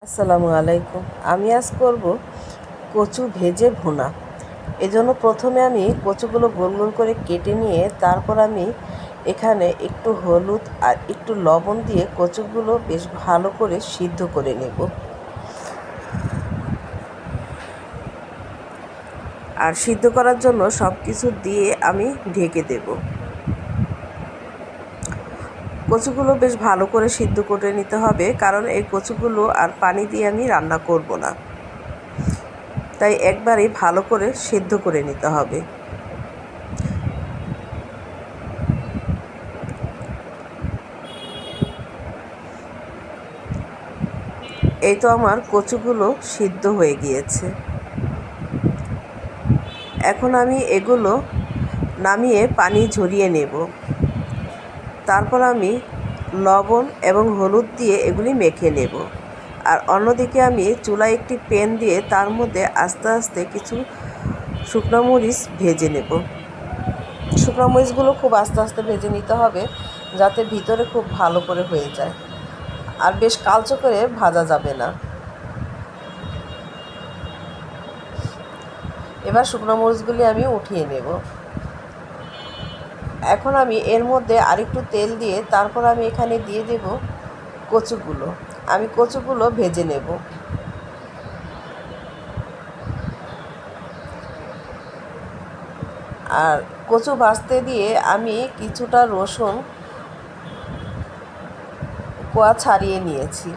আসসালামু আলাইকুম। আমি আজ করব কচু ভেজে ভুনা। এজন্য প্রথমে আমি কচুগুলো গোল গোল করে কেটে নিয়ে তারপর আমি এখানে একটু হলুদ আর একটু লবণ দিয়ে কচুগুলো বেশ ভালো করে সিদ্ধ করে নেব। আর সিদ্ধ করার জন্য সব কিছু দিয়ে আমি ঢেকে দেব। কচুগুলো বেশ ভালো করে সিদ্ধ করে নিতে হবে, কারণ এই কচুগুলো আর পানি দিয়ে আমি রান্না করব না, তাই একবারেই ভালো করে সিদ্ধ করে নিতে হবে। এই তো আমার কচুগুলো সিদ্ধ হয়ে গিয়েছে। এখন আমি এগুলো নামিয়ে পানি ঝরিয়ে নেব। তারপর আমি লবণ এবং হলুদ দিয়ে এগুলি মেখে নেব। আর অন্যদিকে আমি চুলায় একটি প্যান দিয়ে তার মধ্যে আস্তে আস্তে কিছু শুকনো মরিচ ভেজে নেব। শুকনো মরিচগুলো খুব আস্তে আস্তে ভেজে নিতে হবে, যাতে ভিতরে খুব ভালো করে হয়ে যায়, আর বেশ কালচে করে ভাজা যাবে না। এবার শুকনো মরিচগুলি আমি উঠিয়ে নেব। এখন আমি এর মধ্যে আরেকটু তেল দিয়ে তারপর আমি এখানে দিয়ে দেব কচুগুলো। আমি কচুগুলো ভেজে নেব। আর কচু ভাজতে দিয়ে আমি কিছুটা রসুন কোয়া ছাড়িয়ে নিয়েছি।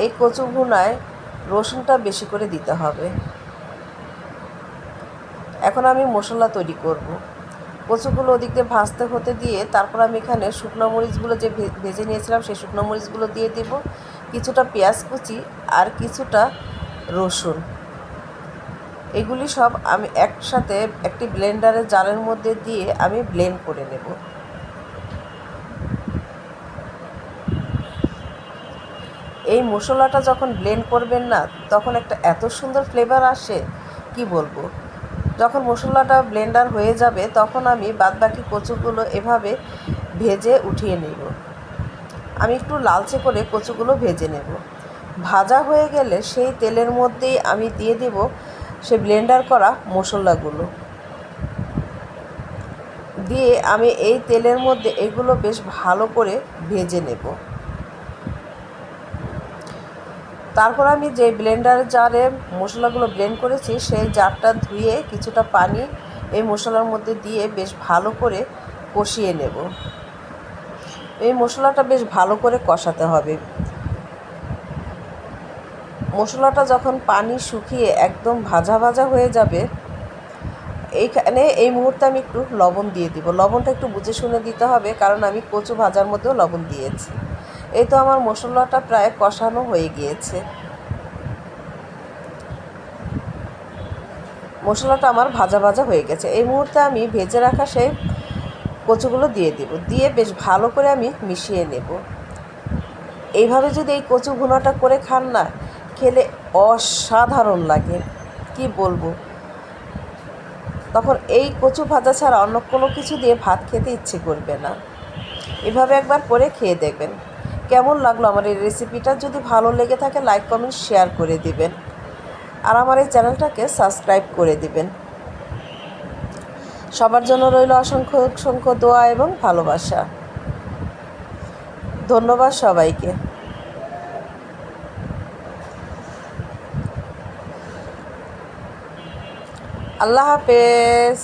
এই কচু ভুনায় রসুনটা বেশি করে দিতে হবে। এখন আমি মশলা তৈরি করব। কচুগুলো ওদিক দিয়ে ভাজতে হতে দিয়ে তারপর আমি এখানে শুকনো মরিচগুলো যে ভেজে নিয়েছিলাম সেই শুকনো মরিচগুলো দিয়ে দেব, কিছুটা পেঁয়াজ কুচি আর কিছুটা রসুন। এগুলি সব আমি একসাথে একটি ব্লেন্ডারের জারের মধ্যে দিয়ে আমি ব্লেন্ড করে নেব। এই মশলাটা যখন ব্লেন্ড করবেন না, তখন একটা এত সুন্দর ফ্লেভার আসে, কি বলবো। যখন মশলাটা ব্লেন্ডার হয়ে যাবে তখন আমি বাদবাকি কচুগুলো এভাবে ভেজে উঠিয়ে নেব। আমি একটু লালচে করে কচুগুলো ভেজে নেব। ভাজা হয়ে গেলে সেই তেলের মধ্যেই আমি দিয়ে দেব সে ব্লেন্ডার করা মশলাগুলো। দিয়ে আমি এই তেলের মধ্যে এগুলো বেশ ভালো করে ভেজে নেব। তারপর আমি যে ব্লেন্ডার জারে মশলাগুলো ব্লেন্ড করেছি সেই জারটা ধুয়ে কিছুটা পানি এই মশলার মধ্যে দিয়ে বেশ ভালো করে কষিয়ে নেব। এই মশলাটা বেশ ভালো করে কষাতে হবে। মশলাটা যখন পানি শুকিয়ে একদম ভাজা ভাজা হয়ে যাবে, এইখানে এই মুহূর্তে আমি একটু লবণ দিয়ে দিব। লবণটা একটু বুঝে শুনে দিতে হবে, কারণ আমি কচু ভাজার মধ্যেও লবণ দিয়েছি। এই তো আমার মশলাটা প্রায় কষানো হয়ে গিয়েছে। মশলাটা আমার ভাজা ভাজা হয়ে গেছে। এই মুহূর্তে আমি ভেজে রাখা সেই কচুগুলো দিয়ে দেব। দিয়ে বেশ ভালো করে আমি মিশিয়ে নেব। এইভাবে যদি এই কচু ভুনাটা করে খান না, খেলে অসাধারণ লাগে, কি বলবো। তখন এই কচু ভাজা ছাড়া অন্য কোনো কিছু দিয়ে ভাত খেতে ইচ্ছে করবে না। এভাবে একবার করে খেয়ে দেখবেন। কেমন লাগলো আমার এই রেসিপিটা? যদি ভালো লেগে থাকে লাইক কমেন্ট শেয়ার করে দিবেন, আর আমার এই চ্যানেলটাকে সাবস্ক্রাইব করে দিবেন। সবার জন্য রইল অসংখ্য অসংখ্য দোয়া এবং ভালোবাসা। ধন্যবাদ সবাইকে। আল্লাহ হাফেজ।